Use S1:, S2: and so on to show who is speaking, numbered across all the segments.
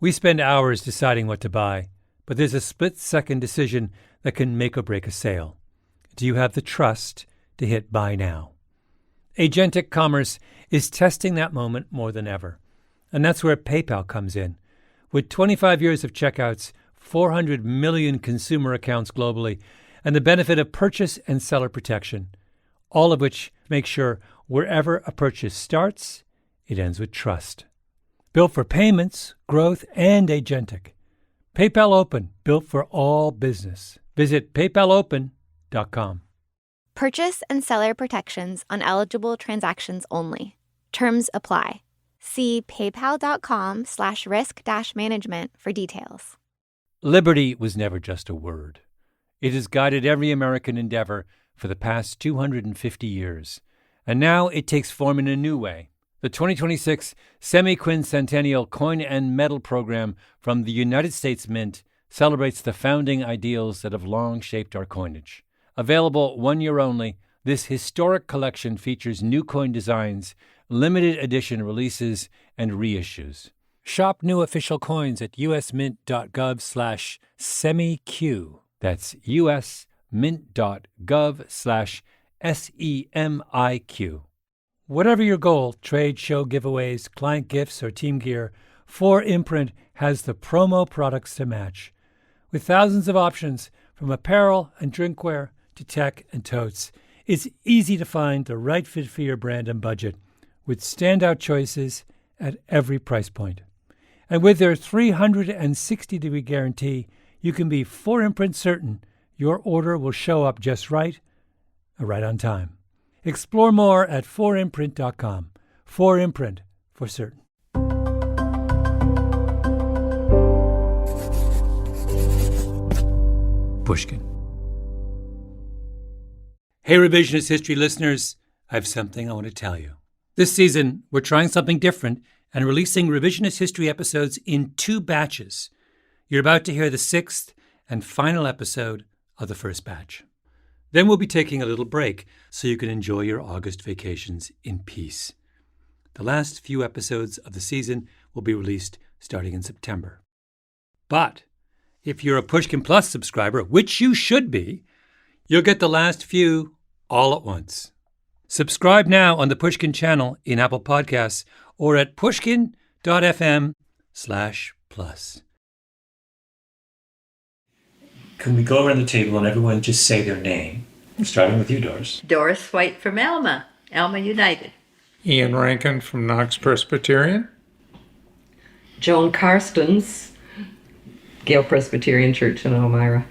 S1: We spend hours deciding what to buy, but there's a split-second decision that can make or break a sale. Do you have the trust to hit buy now? Agentic commerce is testing that moment more than ever. And that's where PayPal comes in. With 25 years of checkouts, 400 million consumer accounts globally, and the benefit of purchase and seller protection, all of which make sure wherever a purchase starts, it ends with trust. Built for payments, growth, and agentic. PayPal Open, built for all business. Visit PayPalOpen.com.
S2: Purchase and seller protections on eligible transactions only. Terms apply. See paypal.com/risk-management for details.
S1: Liberty was never just a word. It has guided every American endeavor for the past 250 years. And now it takes form in a new way. The 2026 Semi-Quincentennial Coin and Medal Program from the United States Mint celebrates the founding ideals that have long shaped our coinage. Available 1 year only, this historic collection features new coin designs, limited edition releases, and reissues. Shop new official coins at usmint.gov/semiq. That's usmint.gov/SEMIQ. Whatever your goal, trade, show, giveaways, client gifts, or team gear, 4imprint has the promo products to match. With thousands of options, from apparel and drinkware to tech and totes, it's easy to find the right fit for your brand and budget, with standout choices at every price point. And with their 360-degree guarantee, you can be 4imprint certain your order will show up just right on time. Explore more at 4imprint.com. 4imprint, for certain. Pushkin. Hey, Revisionist History listeners, I have something I want to tell you. This season, we're trying something different and releasing Revisionist History episodes in 2 batches. You're about to hear the 6th and final episode of the first batch. Then we'll be taking a little break so you can enjoy your August vacations in peace. The last few episodes of the season will be released starting in September. But if you're a Pushkin Plus subscriber, which you should be, you'll get the last few all at once. Subscribe now on the Pushkin channel in Apple Podcasts or at pushkin.fm/plus. Can we go around the table and everyone just say their name? Starting with you, Doris.
S3: Doris White from Alma United.
S4: Ian Rankin from Knox Presbyterian.
S5: Joan Karstens, Gale Presbyterian Church in Elmira.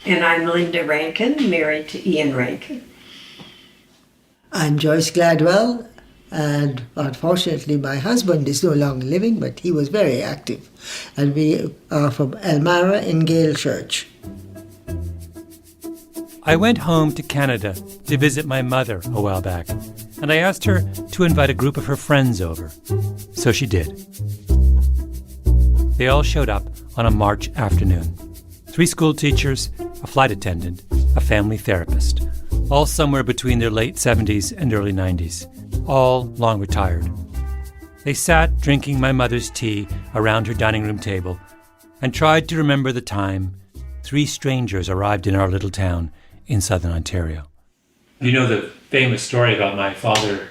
S6: And I'm Linda Rankin, married to Ian Rankin.
S7: I'm Joyce Gladwell, and unfortunately my husband is no longer living, but he was very active. And we are from Elmira in Gale Church.
S1: I went home to Canada to visit my mother a while back, and I asked her to invite a group of her friends over. So she did. They all showed up on a March afternoon. 3 school teachers, a flight attendant, a family therapist, all somewhere between their late 70s and early 90s, all long retired. They sat drinking my mother's tea around her dining room table and tried to remember the time 3 strangers arrived in our little town in southern Ontario. You know the famous story about my father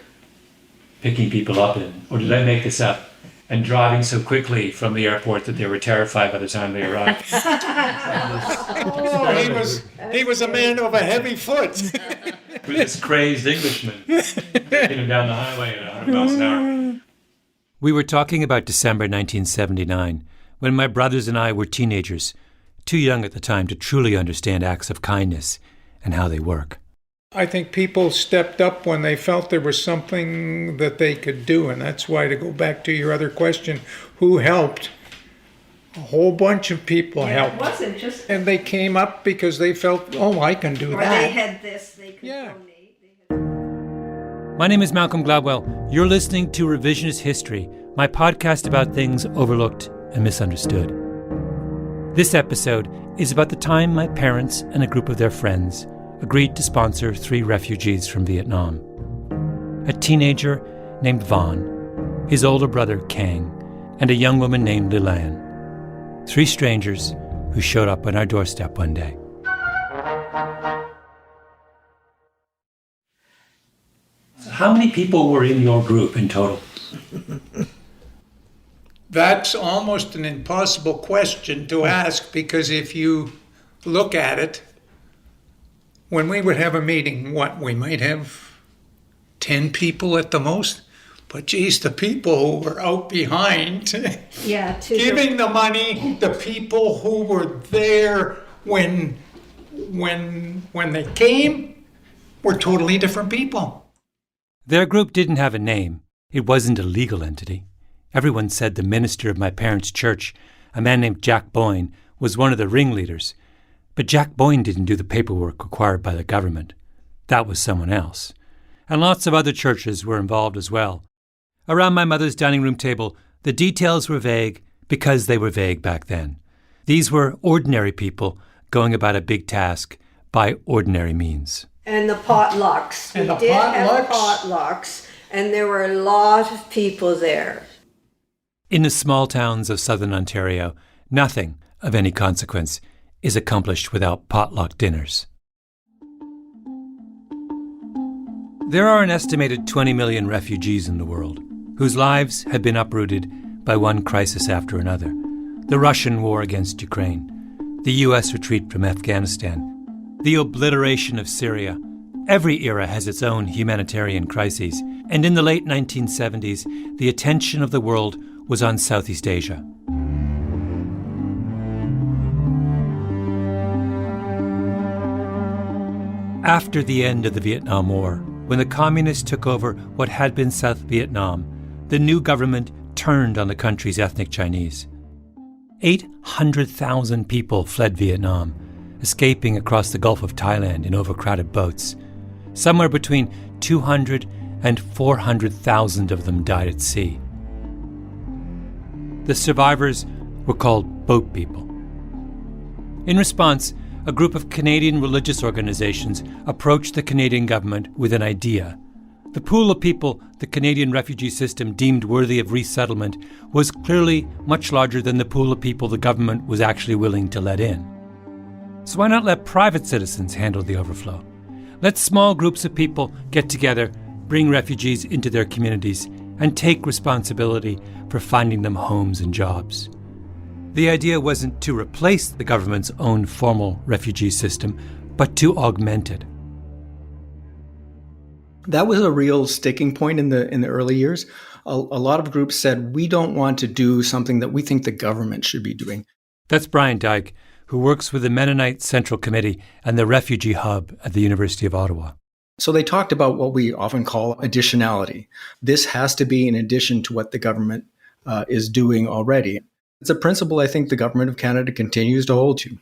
S1: picking people up, or did I make this up, and driving so quickly from the airport that they were terrified by the time they arrived.
S4: He was a man of a heavy foot.
S1: With this crazed Englishman taking him down the highway at 100 miles an hour. We were talking about December 1979, when my brothers and I were teenagers, too young at the time to truly understand acts of kindness and how they work.
S4: I think people stepped up when they felt there was something that they could do, and that's why, to go back to your other question, who helped? A whole bunch of people helped.
S6: It wasn't just...
S4: And they came up because they felt, oh, I can do
S6: or
S4: that.
S6: Or they had this, they could donate.
S1: My name is Malcolm Gladwell. You're listening to Revisionist History, my podcast about things overlooked and misunderstood. This episode is about the time my parents and a group of their friends agreed to sponsor 3 refugees from Vietnam. A teenager named Vaughn, his older brother Kang, and a young woman named Lilan. 3 strangers who showed up on our doorstep one day. So how many people were in your group in total?
S4: That's almost an impossible question to ask, because if you look at it, when we would have a meeting, we might have 10 people at the most. But geez, the people who were out behind giving the money, the people who were there when they came, were totally different people.
S1: Their group didn't have a name. It wasn't a legal entity. Everyone said the minister of my parents' church, a man named Jack Boyne, was one of the ringleaders. But Jack Boyne didn't do the paperwork required by the government. That was someone else. And lots of other churches were involved as well. Around my mother's dining room table, the details were vague because they were vague back then. These were ordinary people going about a big task by ordinary means.
S6: And the potlucks.
S4: And
S6: we
S4: the
S6: did have
S4: potlucks?
S6: potlucks, and there were a lot of people there.
S1: In the small towns of southern Ontario, nothing of any consequence is accomplished without potluck dinners. There are an estimated 20 million refugees in the world, whose lives have been uprooted by one crisis after another. The Russian war against Ukraine, the US retreat from Afghanistan, the obliteration of Syria. Every era has its own humanitarian crises, and in the late 1970s, the attention of the world was on Southeast Asia. After the end of the Vietnam War, when the communists took over what had been South Vietnam, the new government turned on the country's ethnic Chinese. 800,000 people fled Vietnam, escaping across the Gulf of Thailand in overcrowded boats. Somewhere between 200 and 400,000 of them died at sea. The survivors were called boat people. In response, a group of Canadian religious organizations approached the Canadian government with an idea. The pool of people the Canadian refugee system deemed worthy of resettlement was clearly much larger than the pool of people the government was actually willing to let in. So why not let private citizens handle the overflow? Let small groups of people get together, bring refugees into their communities, and take responsibility for finding them homes and jobs. The idea wasn't to replace the government's own formal refugee system, but to augment it.
S8: That was a real sticking point in the early years. A lot of groups said, we don't want to do something that we think the government should be doing.
S1: That's Brian Dyke, who works with the Mennonite Central Committee and the Refugee Hub at the University of Ottawa.
S8: So they talked about what we often call additionality. This has to be in addition to what the government is doing already. It's a principle I think the Government of Canada continues to hold to.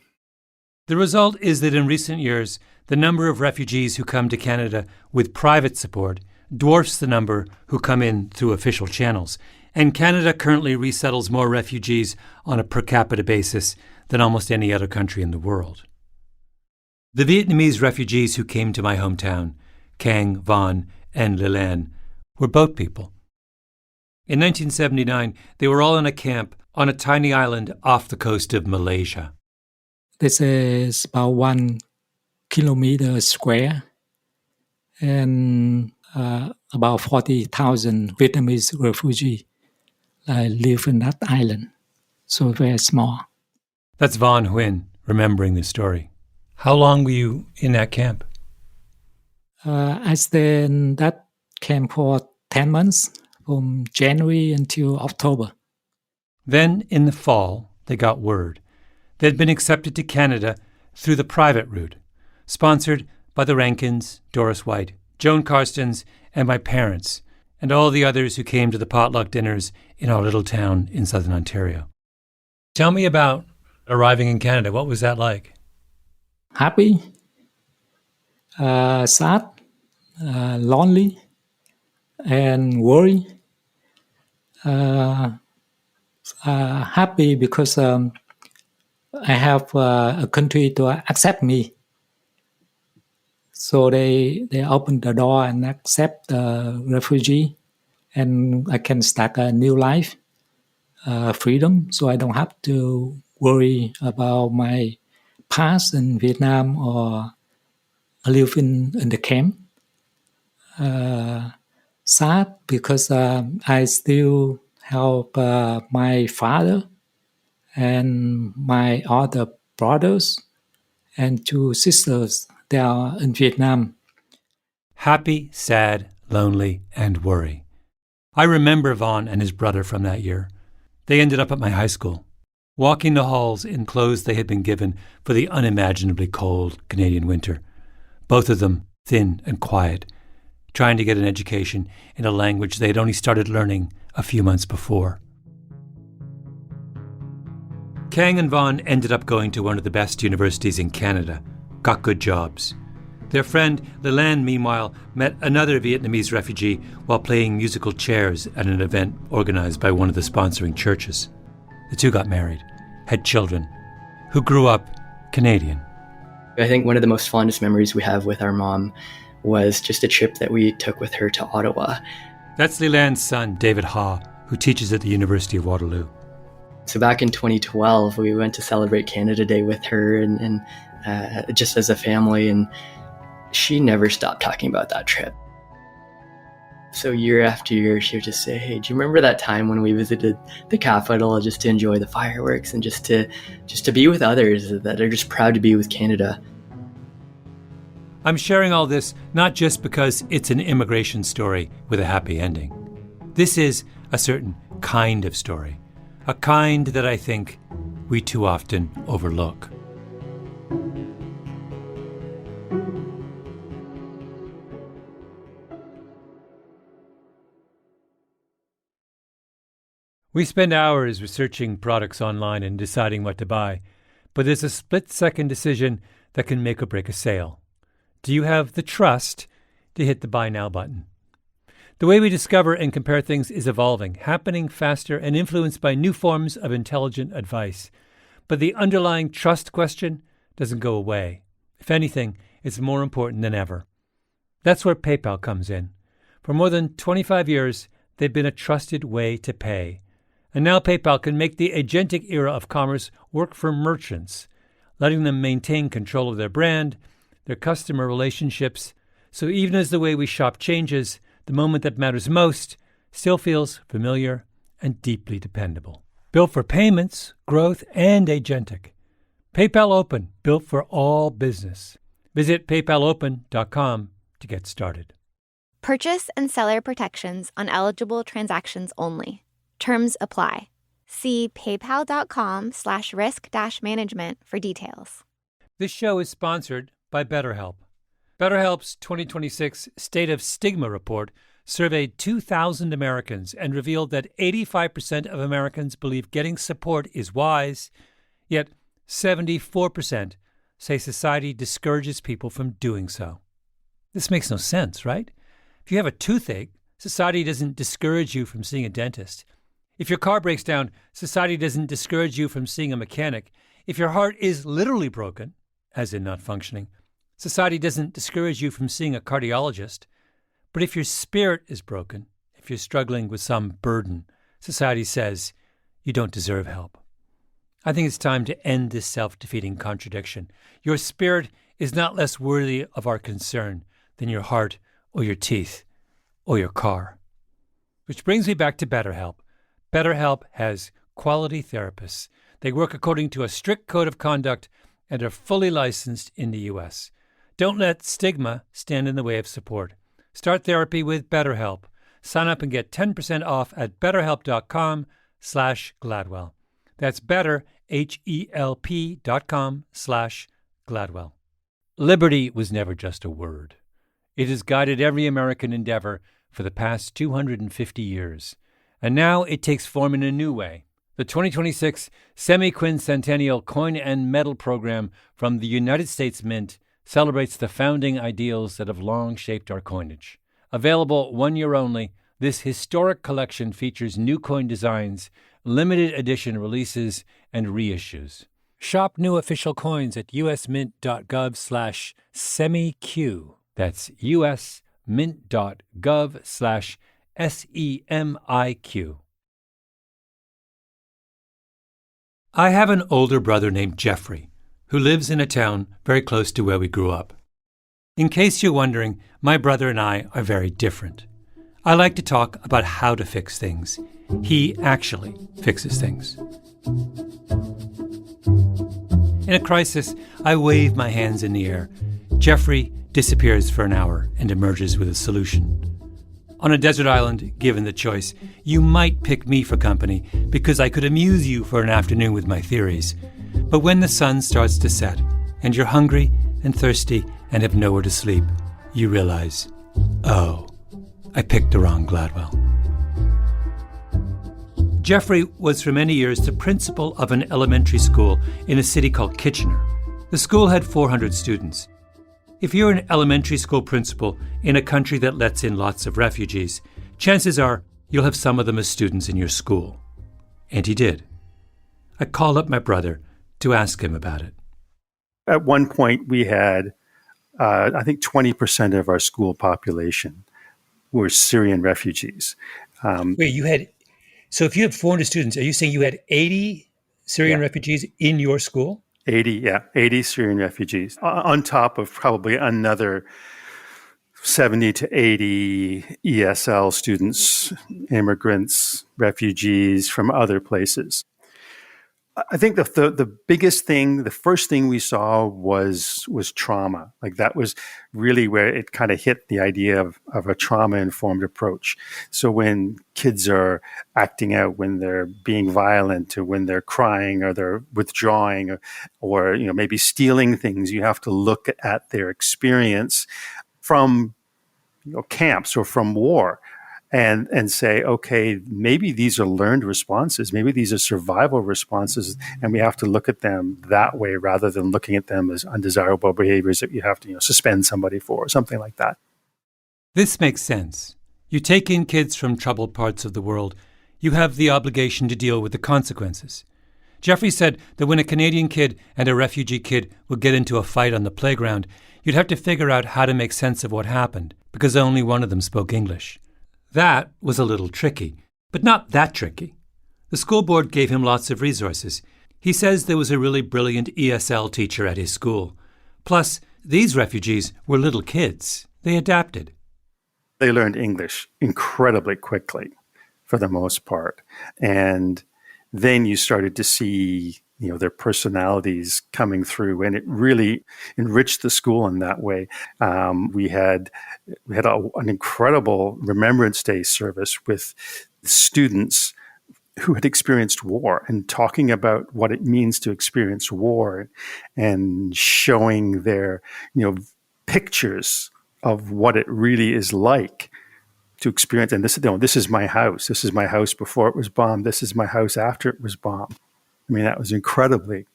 S1: The result is that in recent years, the number of refugees who come to Canada with private support dwarfs the number who come in through official channels, and Canada currently resettles more refugees on a per capita basis than almost any other country in the world. The Vietnamese refugees who came to my hometown, Cang, Van, and Lilan, were boat people. In 1979, they were all in a camp on a tiny island off the coast of Malaysia.
S9: This is about 1 kilometer square, and about 40,000 Vietnamese refugees live in that island, so very small.
S1: That's Von Huynh remembering the story. How long were you in that camp?
S9: I stayed in that camp for 10 months, from January until October.
S1: Then, in the fall, they got word. They'd been accepted to Canada through the private route, sponsored by the Rankins, Doris White, Joan Karstens, and my parents, and all the others who came to the potluck dinners in our little town in southern Ontario. Tell me about arriving in Canada. What was that like?
S9: Happy, sad, lonely, and worried. Happy because I have a country to accept me. So they open the door and accept the refugee, and I can start a new life. freedom, so I don't have to worry about my past in Vietnam or live in the camp. Sad because I still help my father and my other brothers and 2 sisters. They are in Vietnam.
S1: Happy, sad, lonely, and worry. I remember Vaughn and his brother from that year. They ended up at my high school, walking the halls in clothes they had been given for the unimaginably cold Canadian winter. Both of them thin and quiet, trying to get an education in a language they had only started learning a few months before. Kang and Vaughn ended up going to one of the best universities in Canada, got good jobs. Their friend Leland, meanwhile, met another Vietnamese refugee while playing musical chairs at an event organized by one of the sponsoring churches. The two got married, had children, who grew up Canadian.
S10: I think one of the most fondest memories we have with our mom was just a trip that we took with her to Ottawa.
S1: That's Leland's son, David Ha, who teaches at the University of Waterloo.
S10: So back in 2012, we went to celebrate Canada Day with her and just as a family, and she never stopped talking about that trip. So year after year, she would just say, "Hey, do you remember that time when we visited the capital just to enjoy the fireworks and just to be with others that are just proud to be with Canada?"
S1: I'm sharing all this not just because it's an immigration story with a happy ending. This is a certain kind of story, a kind that I think we too often overlook. We spend hours researching products online and deciding what to buy, but there's a split-second decision that can make or break a sale. Do you have the trust to hit the Buy Now button? The way we discover and compare things is evolving, happening faster and influenced by new forms of intelligent advice. But the underlying trust question doesn't go away. If anything, it's more important than ever. That's where PayPal comes in. For more than 25 years, they've been a trusted way to pay. And now PayPal can make the agentic era of commerce work for merchants, letting them maintain control of their brand, their customer relationships. So even as the way we shop changes, the moment that matters most still feels familiar and deeply dependable. Built for payments, growth, and agentic. PayPal Open, built for all business. Visit paypalopen.com to get started.
S2: Purchase and seller protections on eligible transactions only. Terms apply. See paypal.com/risk-management for details.
S1: This show is sponsored by BetterHelp. BetterHelp's 2026 State of Stigma report surveyed 2,000 Americans and revealed that 85% of Americans believe getting support is wise, yet 74% say society discourages people from doing so. This makes no sense, right? If you have a toothache, society doesn't discourage you from seeing a dentist. If your car breaks down, society doesn't discourage you from seeing a mechanic. If your heart is literally broken, as in not functioning, society doesn't discourage you from seeing a cardiologist. But if your spirit is broken, if you're struggling with some burden, society says you don't deserve help. I think it's time to end this self-defeating contradiction. Your spirit is not less worthy of our concern than your heart or your teeth or your car. Which brings me back to BetterHelp. BetterHelp has quality therapists. They work according to a strict code of conduct and are fully licensed in the U.S. Don't let stigma stand in the way of support. Start therapy with BetterHelp. Sign up and get 10% off at betterhelp.com/Gladwell. That's better, HELP.com/Gladwell. Liberty was never just a word. It has guided every American endeavor for the past 250 years. And now it takes form in a new way. The 2026 Semi-Quincentennial Coin and Medal Program from the United States Mint celebrates the founding ideals that have long shaped our coinage. Available 1 year only, this historic collection features new coin designs, limited edition releases, and reissues. Shop new official coins at usmint.gov/semiq. That's usmint.gov/SEMIQ. I have an older brother named Jeffrey, who lives in a town very close to where we grew up. In case you're wondering, my brother and I are very different. I like to talk about how to fix things. He actually fixes things. In a crisis, I wave my hands in the air. Jeffrey disappears for an hour and emerges with a solution. On a desert island, given the choice, you might pick me for company because I could amuse you for an afternoon with my theories. But when the sun starts to set and you're hungry and thirsty and have nowhere to sleep, you realize, oh, I picked the wrong Gladwell. Jeffrey was for many years the principal of an elementary school in a city called Kitchener. The school had 400 students. If you're an elementary school principal in a country that lets in lots of refugees, chances are you'll have some of them as students in your school. And he did. I called up my brother to ask him about it.
S11: At one point, we had, I think, 20% of our school population were Syrian refugees.
S1: So if you had 400 students, are you saying you had 80 Syrian refugees in your school?
S11: 80 Syrian refugees, on top of probably another 70 to 80 ESL students, immigrants, refugees from other places. I think the biggest thing, the first thing we saw was trauma. Like that was really where it kind of hit the idea of a trauma-informed approach. So when kids are acting out, when they're being violent, or when they're crying, or they're withdrawing, or maybe stealing things, you have to look at their experience from camps or from war. And say, okay, maybe these are learned responses. Maybe these are survival responses, and we have to look at them that way rather than looking at them as undesirable behaviors that you have to suspend somebody for or something like that.
S1: This makes sense. You take in kids from troubled parts of the world, you have the obligation to deal with the consequences. Jeffrey said that when a Canadian kid and a refugee kid would get into a fight on the playground, you'd have to figure out how to make sense of what happened, because only one of them spoke English. That was a little tricky, but not that tricky. The school board gave him lots of resources. He says there was a really brilliant ESL teacher at his school. Plus, these refugees were little kids. They adapted.
S11: They learned English incredibly quickly, for the most part. And then you started to see their personalities coming through, and it really enriched the school in that way. We had an incredible Remembrance Day service with students who had experienced war and talking about what it means to experience war, and showing their pictures of what it really is like to experience. And this is my house. This is my house before it was bombed. This is my house after it was bombed. I mean, that was incredibly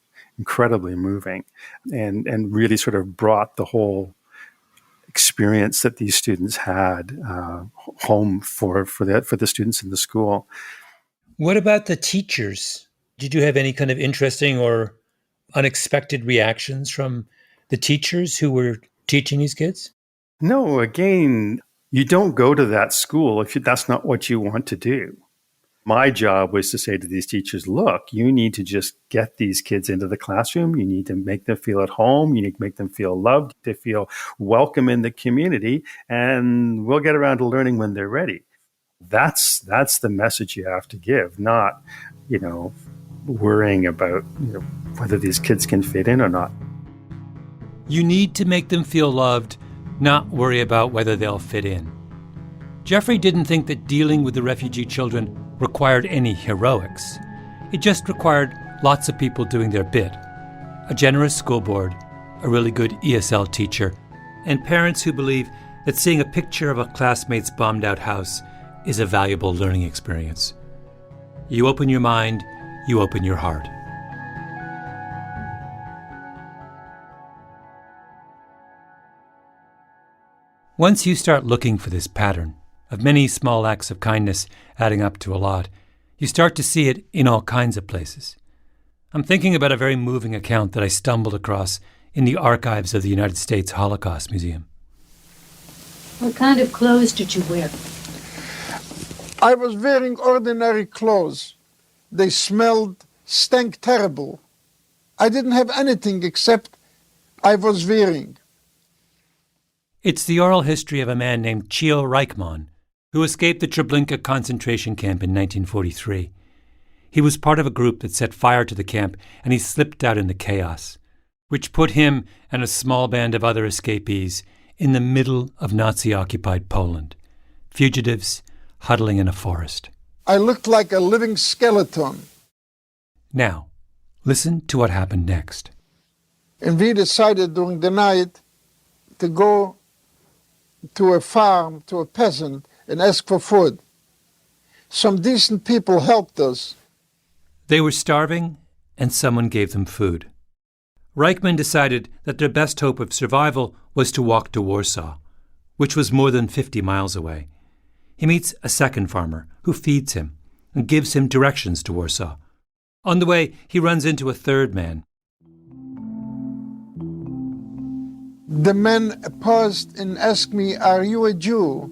S11: moving, and really sort of brought the whole experience that these students had home for the students in the school.
S1: What about the teachers? Did you have any kind of interesting or unexpected reactions from the teachers who were teaching these kids?
S11: No, again, you don't go to that school if that's not what you want to do. My job was to say to these teachers, look, you need to just get these kids into the classroom. You need to make them feel at home. You need to make them feel loved, to feel welcome in the community, and we'll get around to learning when they're ready. That's the message you have to give, not, worrying about whether these kids can fit in or not.
S1: You need to make them feel loved, not worry about whether they'll fit in. Jeffrey didn't think that dealing with the refugee children required any heroics. It just required lots of people doing their bit. A generous school board, a really good ESL teacher, and parents who believe that seeing a picture of a classmate's bombed out house is a valuable learning experience. You open your mind, you open your heart. Once you start looking for this pattern of many small acts of kindness adding up to a lot, you start to see it in all kinds of places. I'm thinking about a very moving account that I stumbled across in the archives of the United States Holocaust Museum.
S12: What kind of clothes did you wear?
S13: I was wearing ordinary clothes. They smelled stank terrible. I didn't have anything except I was wearing.
S1: It's the oral history of a man named Chio Reichmann, who escaped the Treblinka concentration camp in 1943. He was part of a group that set fire to the camp, and he slipped out in the chaos, which put him and a small band of other escapees in the middle of Nazi-occupied Poland, fugitives huddling in a forest.
S13: I looked like a living skeleton.
S1: Now, listen to what happened next.
S13: And we decided during the night to go to a farm, to a peasant, and ask for food. Some decent people helped us.
S1: They were starving, and someone gave them food. Reichmann decided that their best hope of survival was to walk to Warsaw, which was more than 50 miles away. He meets a second farmer who feeds him and gives him directions to Warsaw. On the way, he runs into a third man.
S13: The man paused and asked me, "Are you a Jew?"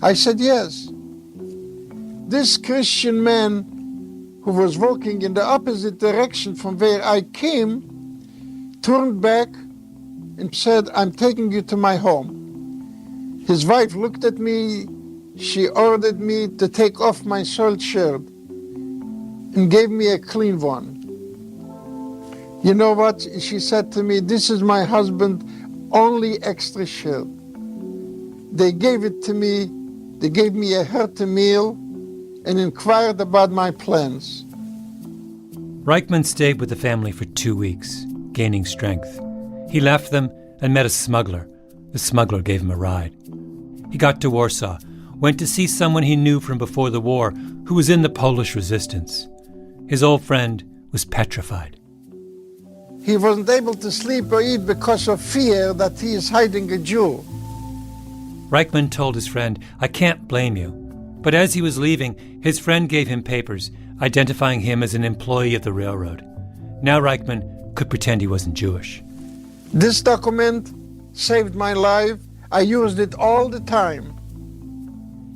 S13: I said, "Yes." This Christian man, who was walking in the opposite direction from where I came, turned back and said, "I'm taking you to my home." His wife looked at me. She ordered me to take off my soiled shirt and gave me a clean one. You know what? She said to me, "This is my husband's only extra shirt." They gave it to me. They gave me a hearty meal and inquired about my plans.
S1: Reichmann stayed with the family for 2 weeks, gaining strength. He left them and met a smuggler. The smuggler gave him a ride. He got to Warsaw, went to see someone he knew from before the war who was in the Polish resistance. His old friend was petrified.
S13: He wasn't able to sleep or eat because of fear that he is hiding a Jew.
S1: Reichmann told his friend, "I can't blame you." But as he was leaving, his friend gave him papers identifying him as an employee of the railroad. Now Reichmann could pretend he wasn't Jewish.
S13: This document saved my life. I used it all the time.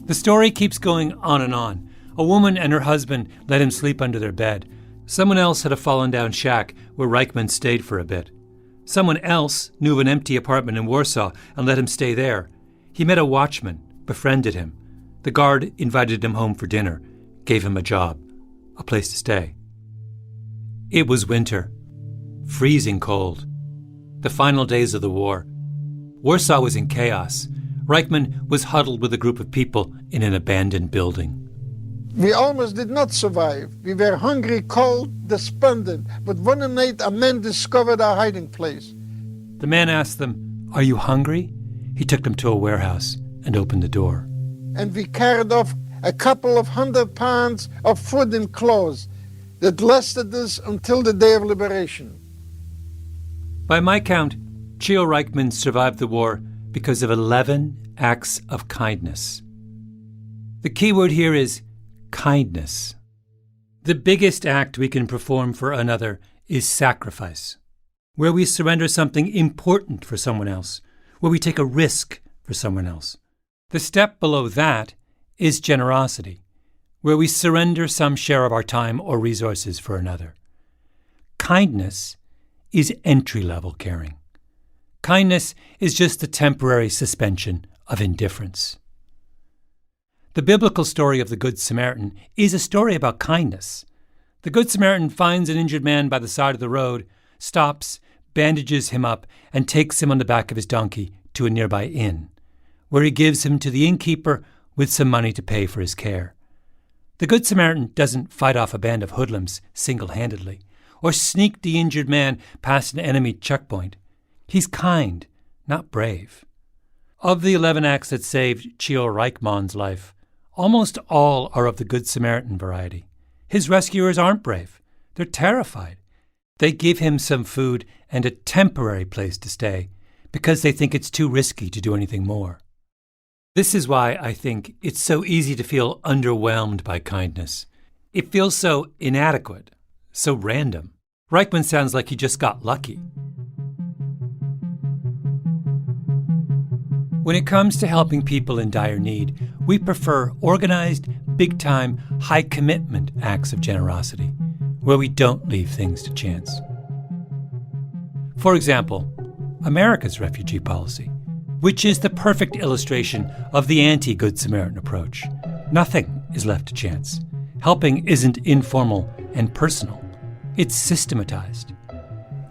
S1: The story keeps going on and on. A woman and her husband let him sleep under their bed. Someone else had a fallen-down shack where Reichmann stayed for a bit. Someone else knew of an empty apartment in Warsaw and let him stay there. He met a watchman, befriended him. The guard invited him home for dinner, gave him a job, a place to stay. It was winter, freezing cold, the final days of the war. Warsaw was in chaos. Reichmann was huddled with a group of people in an abandoned building.
S13: We almost did not survive. We were hungry, cold, despondent. But one night a man discovered our hiding place.
S1: The man asked them, "Are you hungry?" He took them to a warehouse and opened the door.
S13: And we carried off a couple of 100 pounds of food and clothes that lasted us until the day of liberation.
S1: By my count, Chio Reichmann survived the war because of 11 acts of kindness. The key word here is kindness. The biggest act we can perform for another is sacrifice, where we surrender something important for someone else, where we take a risk for someone else. The step below that is generosity, where we surrender some share of our time or resources for another. Kindness is entry-level caring. Kindness is just the temporary suspension of indifference. The biblical story of the Good Samaritan is a story about kindness. The Good Samaritan finds an injured man by the side of the road, stops, bandages him up, and takes him on the back of his donkey to a nearby inn, where he gives him to the innkeeper with some money to pay for his care. The Good Samaritan doesn't fight off a band of hoodlums single-handedly, or sneak the injured man past an enemy checkpoint. He's kind, not brave. Of the 11 acts that saved Chio Reichmann's life, almost all are of the Good Samaritan variety. His rescuers aren't brave. They're terrified. They give him some food and a temporary place to stay because they think it's too risky to do anything more. This is why I think it's so easy to feel underwhelmed by kindness. It feels so inadequate, so random. Reichmann sounds like he just got lucky. When it comes to helping people in dire need, we prefer organized, big-time, high-commitment acts of generosity. where we don't leave things to chance. For example, America's refugee policy, which is the perfect illustration of the anti-Good Samaritan approach. Nothing is left to chance. Helping isn't informal and personal. It's systematized.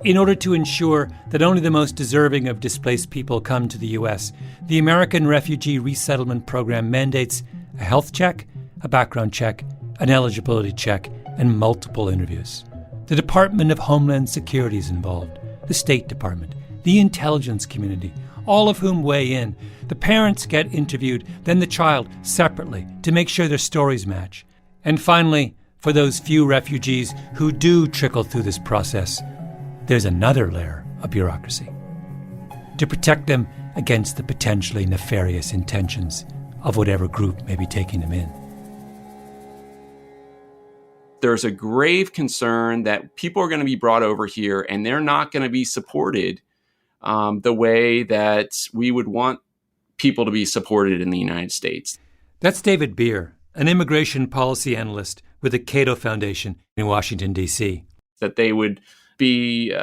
S1: In order to ensure that only the most deserving of displaced people come to the U.S., the American Refugee Resettlement Program mandates a health check, a background check, an eligibility check, and multiple interviews. The Department of Homeland Security is involved, the State Department, the intelligence community, all of whom weigh in. The parents get interviewed, then the child separately to make sure their stories match. And finally, for those few refugees who do trickle through this process, there's another layer of bureaucracy to protect them against the potentially nefarious intentions of whatever group may be taking them in.
S14: There's a grave concern that people are going to be brought over here and they're not going to be supported the way that we would want people to be supported in the United States.
S1: That's David Beer, an immigration policy analyst with the Cato Foundation in Washington, D.C.
S14: That they would be,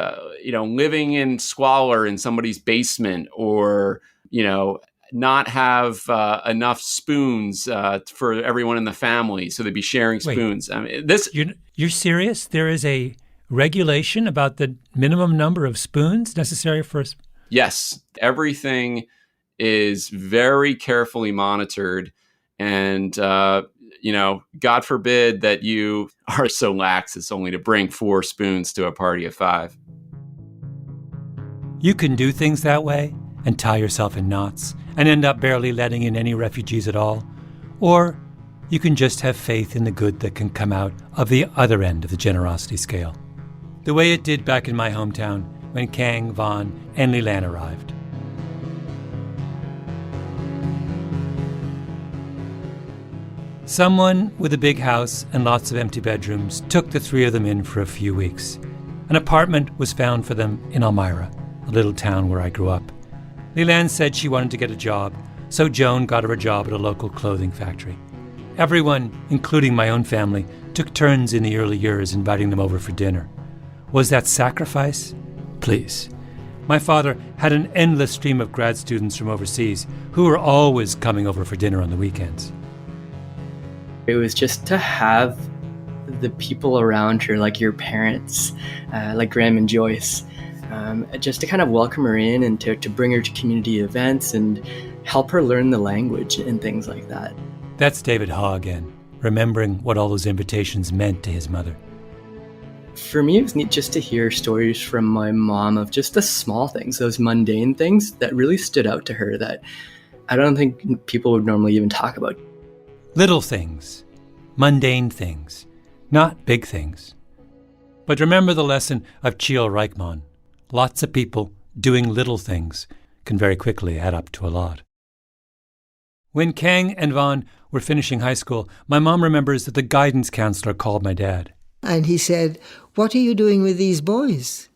S14: living in squalor in somebody's basement, or, not have enough spoons for everyone in the family, so they'd be sharing spoons.
S1: Wait,
S14: I mean,
S1: you're serious? There is a regulation about the minimum number of spoons necessary for...
S14: Yes, everything is very carefully monitored, and God forbid that you are so lax as only to bring 4 spoons to a party of 5.
S1: You can do things that way and tie yourself in knots and end up barely letting in any refugees at all. Or you can just have faith in the good that can come out of the other end of the generosity scale. The way it did back in my hometown when Kang, Vaughn, and Leland arrived. Someone with a big house and lots of empty bedrooms took the 3 of them in for a few weeks. An apartment was found for them in Elmira, a little town where I grew up. Leland said she wanted to get a job, so Joan got her a job at a local clothing factory. Everyone, including my own family, took turns in the early years inviting them over for dinner. Was that sacrifice? Please. My father had an endless stream of grad students from overseas who were always coming over for dinner on the weekends.
S10: It was just to have the people around her, like your parents, like Graham and Joyce, just to kind of welcome her in and to bring her to community events and help her learn the language and things like that.
S1: That's David Haw again, remembering what all those invitations meant to his mother.
S10: For me, it was neat just to hear stories from my mom of just the small things, those mundane things that really stood out to her that I don't think people would normally even talk about.
S1: Little things, mundane things, not big things. But remember the lesson of Chio Reichmann. Lots of people doing little things can very quickly add up to a lot. When Kang and Vaughn were finishing high school, my mom remembers that the guidance counselor called my dad.
S7: And he said, "What are you doing with these boys?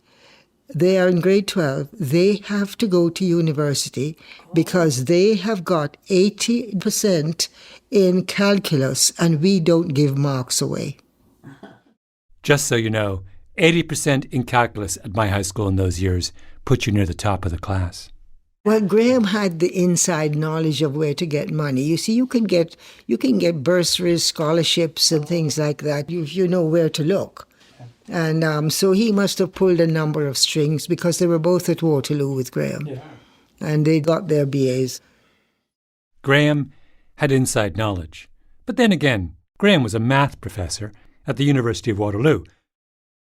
S7: They are in grade 12. They have to go to university because they have got 80% in calculus and we don't give marks away."
S1: Just so you know, 80% in calculus at my high school in those years put you near the top of the class.
S7: Well, Graham had the inside knowledge of where to get money. You see, you can get bursaries, scholarships, and things like that. You know where to look. And so he must have pulled a number of strings because they were both at Waterloo with Graham. Yeah. And they got their BAs.
S1: Graham had inside knowledge. But then again, Graham was a math professor at the University of Waterloo.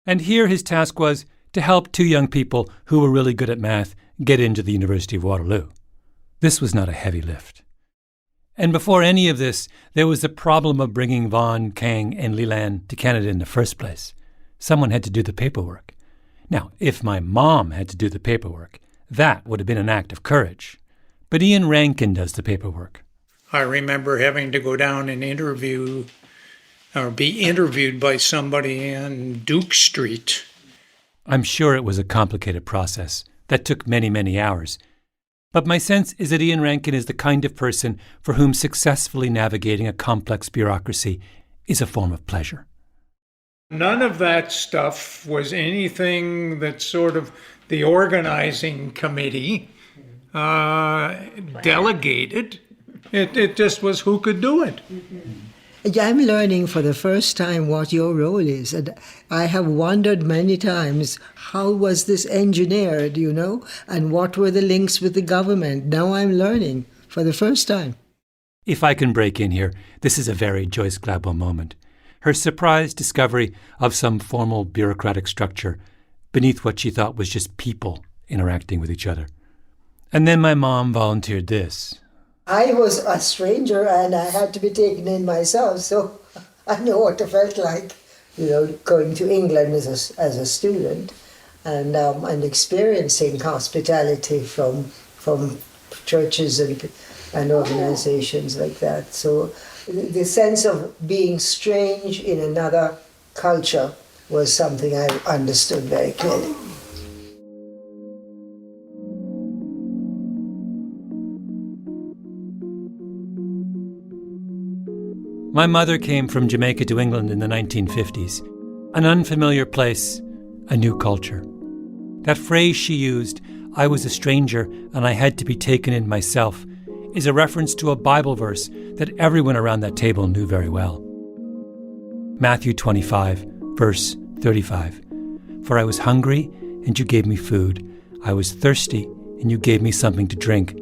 S1: And here his task was to help 2 young people who were really good at math get into the University of Waterloo. This was not a heavy lift. And before any of this, there was the problem of bringing Vaughn, Kang, and Leland to Canada in the first place. Someone had to do the paperwork. Now, if my mom had to do the paperwork, that would have been an act of courage. But Ian Rankin does the paperwork.
S4: I remember having to go down and be interviewed by somebody on Duke Street.
S1: I'm sure it was a complicated process that took many, many hours. But my sense is that Ian Rankin is the kind of person for whom successfully navigating a complex bureaucracy is a form of pleasure.
S4: None of that stuff was anything that sort of the organizing committee delegated. It just was who could do it.
S7: I'm learning for the first time what your role is. And I have wondered many times, how was this engineered, and what were the links with the government? Now I'm learning for the first time.
S1: If I can break in here, this is a very Joyce Gladwell moment. Her surprise discovery of some formal bureaucratic structure beneath what she thought was just people interacting with each other. And then my mom volunteered this.
S7: I was a stranger and I had to be taken in myself, so I know what it felt like, going to England as a student and experiencing hospitality from churches and organizations like that. So the sense of being strange in another culture was something I understood very clearly.
S1: My mother came from Jamaica to England in the 1950s. An unfamiliar place, a new culture. That phrase she used, I was a stranger and I had to be taken in myself, is a reference to a Bible verse that everyone around that table knew very well. Matthew 25, verse 35. For I was hungry, and you gave me food. I was thirsty, and you gave me something to drink.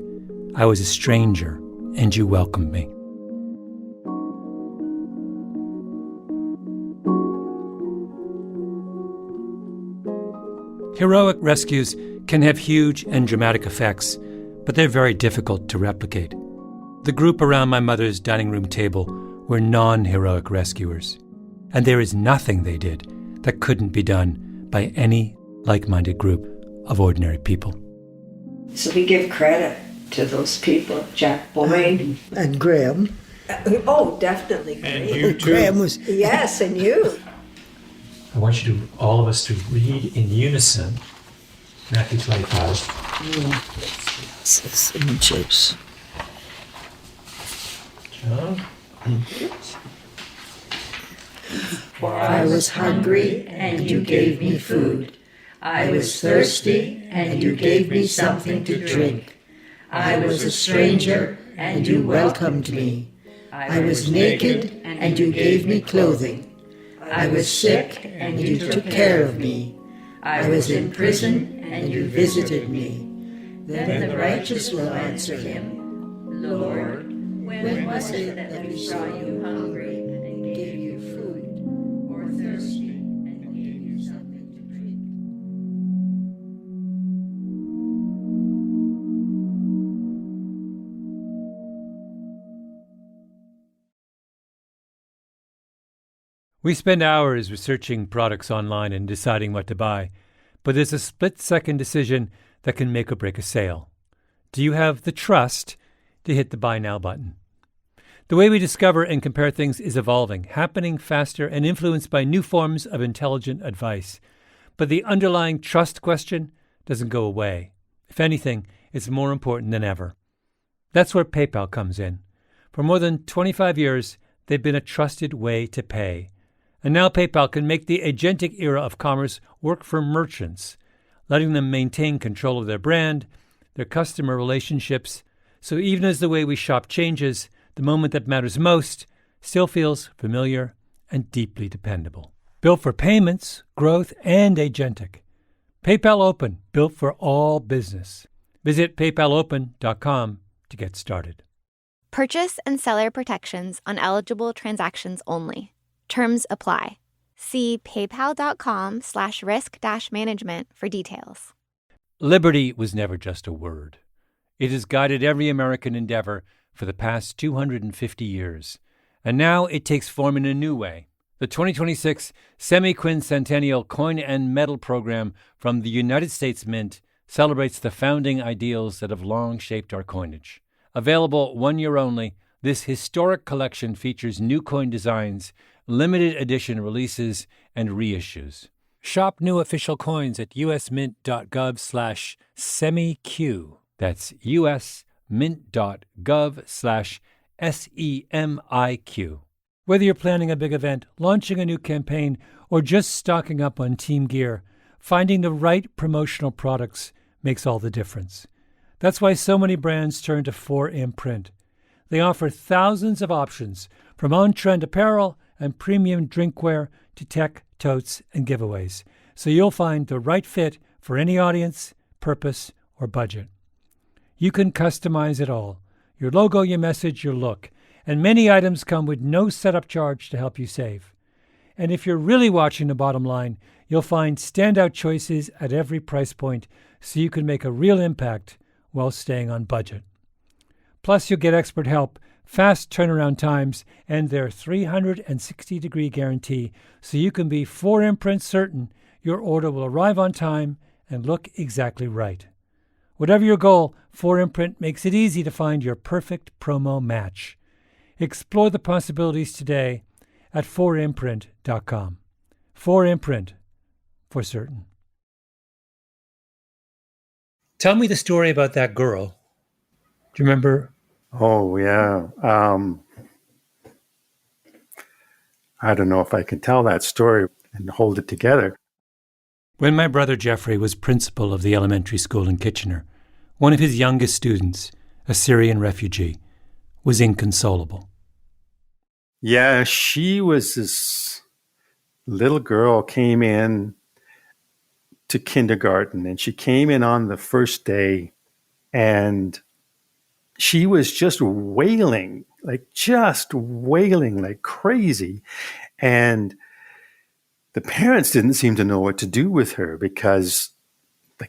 S1: I was a stranger, and you welcomed me. Heroic rescues can have huge and dramatic effects, but they're very difficult to replicate. The group around my mother's dining room table were non-heroic rescuers, and there is nothing they did that couldn't be done by any like-minded group of ordinary people.
S6: So we give credit to those people, Jack Boyd.
S7: And Graham.
S6: Oh, definitely Graham.
S4: And you too.
S7: Graham was...
S6: Yes, and you.
S1: I want you to, all of us, to read in unison Matthew 25.
S7: Some chips.
S1: John?
S3: For I was hungry, and you gave me food. I was thirsty, and you gave me something to drink. I was a stranger, and you welcomed me. I was naked, and you gave me clothing. I was sick, and you took care of me. I was in prison, and you visited me. Then the righteous will answer him, Lord, when was it that we saw you hungry and gave you food, or thirsty and gave you something to drink? We spend hours researching products online and deciding what to buy, but there's a split-second decision that can make or break a sale. Do you have the trust to hit the Buy Now button? The way we discover and compare things is evolving, happening faster and influenced by new forms of intelligent advice. But the underlying trust question doesn't go away. If anything, it's more important than ever. That's where PayPal comes in. For more than 25 years, they've been a trusted way to pay. And now PayPal can make the agentic era of commerce work for merchants, letting them maintain control of their brand, their customer relationships. So even as the way we shop changes, the moment that matters most still feels familiar and deeply dependable. Built for payments, growth, and agentic. PayPal Open, built for all business. Visit paypalopen.com to get started.
S2: Purchase and seller protections on eligible transactions only. Terms apply. See paypal.com/risk-management for details.
S1: Liberty was never just a word. It has guided every American endeavor for the past 250 years. And now it takes form in a new way. The 2026 Semi-Quincentennial Coin and Medal Program from the United States Mint celebrates the founding ideals that have long shaped our coinage. Available 1 year only, this historic collection features new coin designs, limited edition releases, and reissues. Shop new official coins at usmint.gov/semiq. That's usmint.gov/SEMIQ. Whether you're planning a big event, launching a new campaign, or just stocking up on team gear, finding the right promotional products makes all the difference. That's why so many brands turn to 4imprint. They offer thousands of options, from on-trend apparel and premium drinkware to tech, totes, and giveaways, so you'll find the right fit for any audience, purpose, or budget. You can customize it all: your logo, your message, your look, and many items come with no setup charge to help you save. And if you're really watching the bottom line, you'll find standout choices at every price point so you can make a real impact while staying on budget. Plus, you'll get expert help, fast turnaround times, and their 360-degree guarantee so you can be 4imprint certain your order will arrive on time and look exactly right. Whatever your goal, 4imprint makes it easy to find your perfect promo match. Explore the possibilities today at 4imprint.com. 4imprint, for certain. Tell me the story about that girl. Do you remember?
S11: Oh, yeah. I don't know if I can tell that story and hold it together.
S1: When my brother Jeffrey was principal of the elementary school in Kitchener, one of his youngest students, a Syrian refugee, was inconsolable.
S11: Yeah, she was this little girl, came in to kindergarten, and she came in on the first day, and she was just wailing like crazy. And the parents didn't seem to know what to do with her because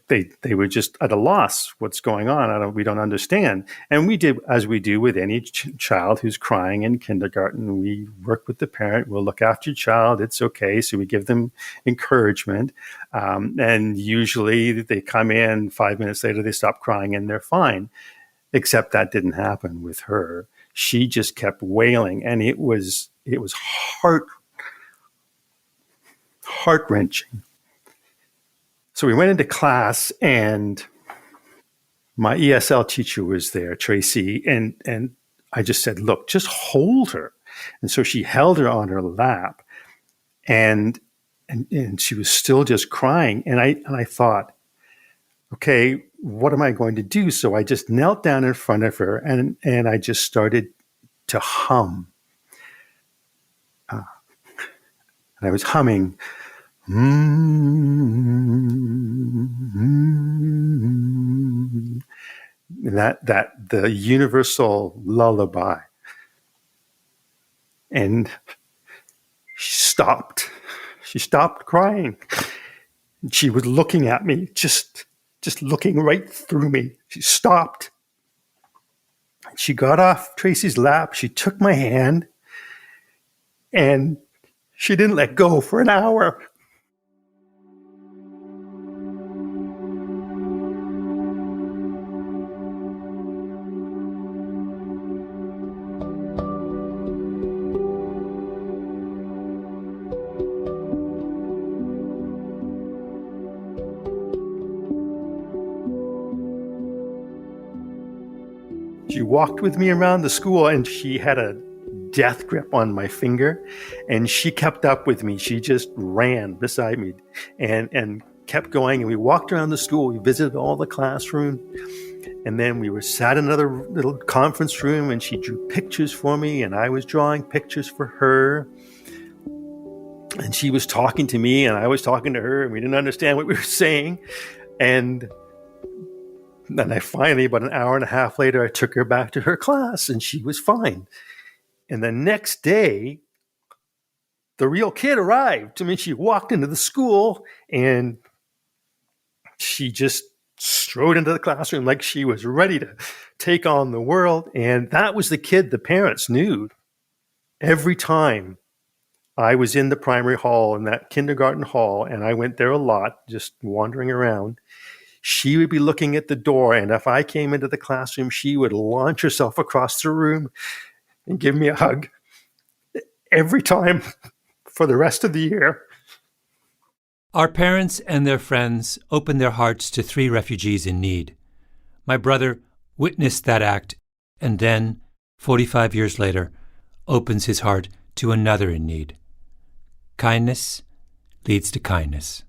S11: they were just at a loss. What's going on? We don't understand. And we did, as we do with any child who's crying in kindergarten, we work with the parent. We'll look after your child. It's okay. So we give them encouragement. And usually they come in 5 minutes later, they stop crying and they're fine. Except that didn't happen with her. She just kept wailing, and it was heart-wrenching. So we went into class, and my ESL teacher was there, Tracy, and I just said, "Look, just hold her." And so she held her on her lap, and she was still just crying. And I thought, okay, what am I going to do? So I just knelt down in front of her, and I just started to hum. And I was humming. That the universal lullaby. And she stopped. She stopped crying. She was looking at me, just looking right through me. She stopped. She got off Tracy's lap. She took my hand, and she didn't let go for an hour. She walked with me around the school, and she had a death grip on my finger, and she kept up with me. She just ran beside me and kept going. And we walked around the school. We visited all the classrooms, and then we were sat in another little conference room, and she drew pictures for me, and I was drawing pictures for her. And she was talking to me, and I was talking to her, and we didn't understand what we were saying. And then I finally, about an hour and a half later, I took her back to her class, and she was fine. And the next day, the real kid arrived. I mean, she walked into the school, and she just strode into the classroom like she was ready to take on the world. And that was the kid the parents knew. Every time I was in the primary hall, in that kindergarten hall, and I went there a lot, just wandering around, she would be looking at the door, and if I came into the classroom, she would launch herself across the room and give me a hug every time for the rest of the year.
S1: Our parents and their friends opened their hearts to 3 refugees in need. My brother witnessed that act and then, 45 years later, opens his heart to another in need. Kindness leads to kindness.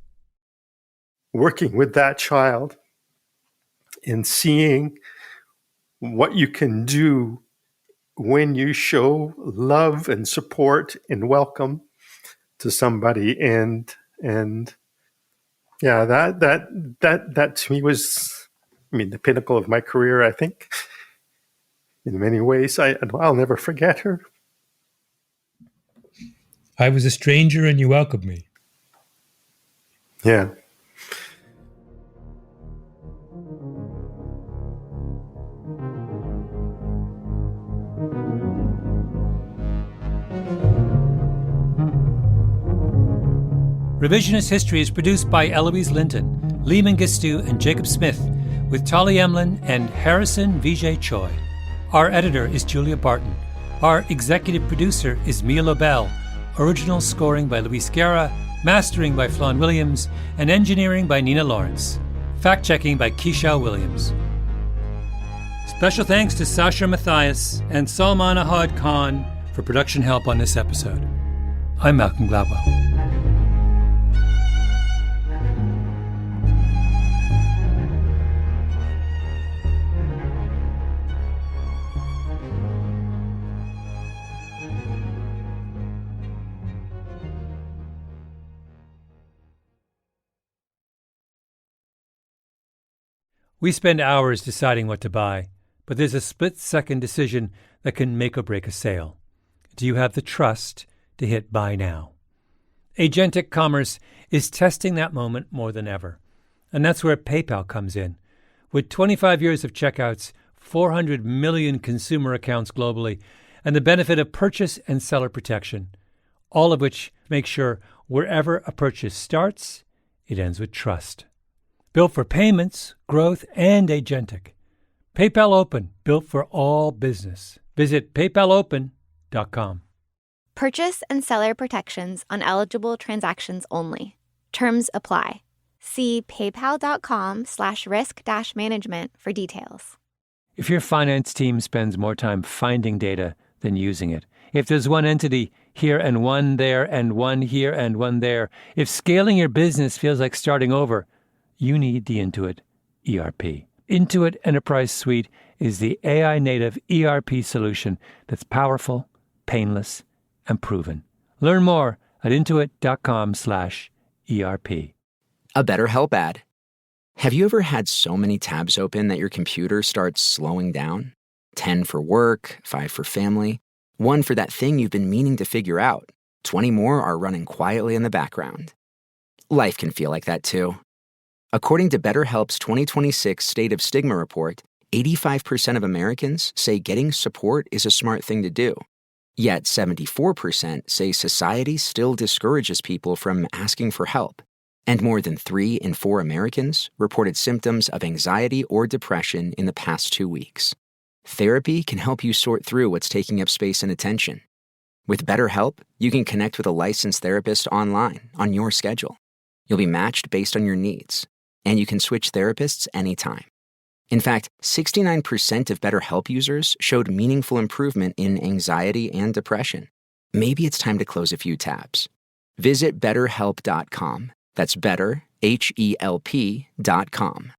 S11: Working with that child and seeing what you can do when you show love and support and welcome to somebody, and yeah, that to me was, the pinnacle of my career, I think. In many ways, I'll never forget her.
S3: I was a stranger and you welcomed me.
S11: Yeah.
S1: Revisionist History is produced by Eloise Linton, Lee Mengistu, and Jacob Smith, with Tali Emlin and Harrison Vijay Choi. Our editor is Julia Barton. Our executive producer is Mia Lobel. Original scoring by Luis Guerra, mastering by Flawn Williams, and engineering by Nina Lawrence. Fact-checking by Keisha Williams. Special thanks to Sasha Matthias and Salman Ahad Khan for production help on this episode. I'm Malcolm Gladwell. We spend hours deciding what to buy, but there's a split-second decision that can make or break a sale. Do you have the trust to hit buy now? Agentic Commerce is testing that moment more than ever, and that's where PayPal comes in. With 25 years of checkouts, 400 million consumer accounts globally, and the benefit of purchase and seller protection, all of which make sure wherever a purchase starts, it ends with trust. Built for payments, growth, and agentic. PayPal Open, built for all business. Visit paypalopen.com.
S2: Purchase and seller protections on eligible transactions only. Terms apply. See paypal.com/risk-management for details.
S1: If your finance team spends more time finding data than using it, if there's one entity here and one there and one here and one there, if scaling your business feels like starting over, you need the Intuit ERP. Intuit Enterprise Suite is the AI-native ERP solution that's powerful, painless, and proven. Learn more at intuit.com/ERP.
S15: A BetterHelp ad. Have you ever had so many tabs open that your computer starts slowing down? 10 for work, 5 for family, 1 for that thing you've been meaning to figure out. 20 more are running quietly in the background. Life can feel like that too. According to BetterHelp's 2026 State of Stigma report, 85% of Americans say getting support is a smart thing to do. Yet 74% say society still discourages people from asking for help. And more than 3 in 4 Americans reported symptoms of anxiety or depression in the past 2 weeks. Therapy can help you sort through what's taking up space and attention. With BetterHelp, you can connect with a licensed therapist online on your schedule. You'll be matched based on your needs, and you can switch therapists anytime. In fact, 69% of BetterHelp users showed meaningful improvement in anxiety and depression. Maybe it's time to close a few tabs. Visit BetterHelp.com. That's better, HELP.com.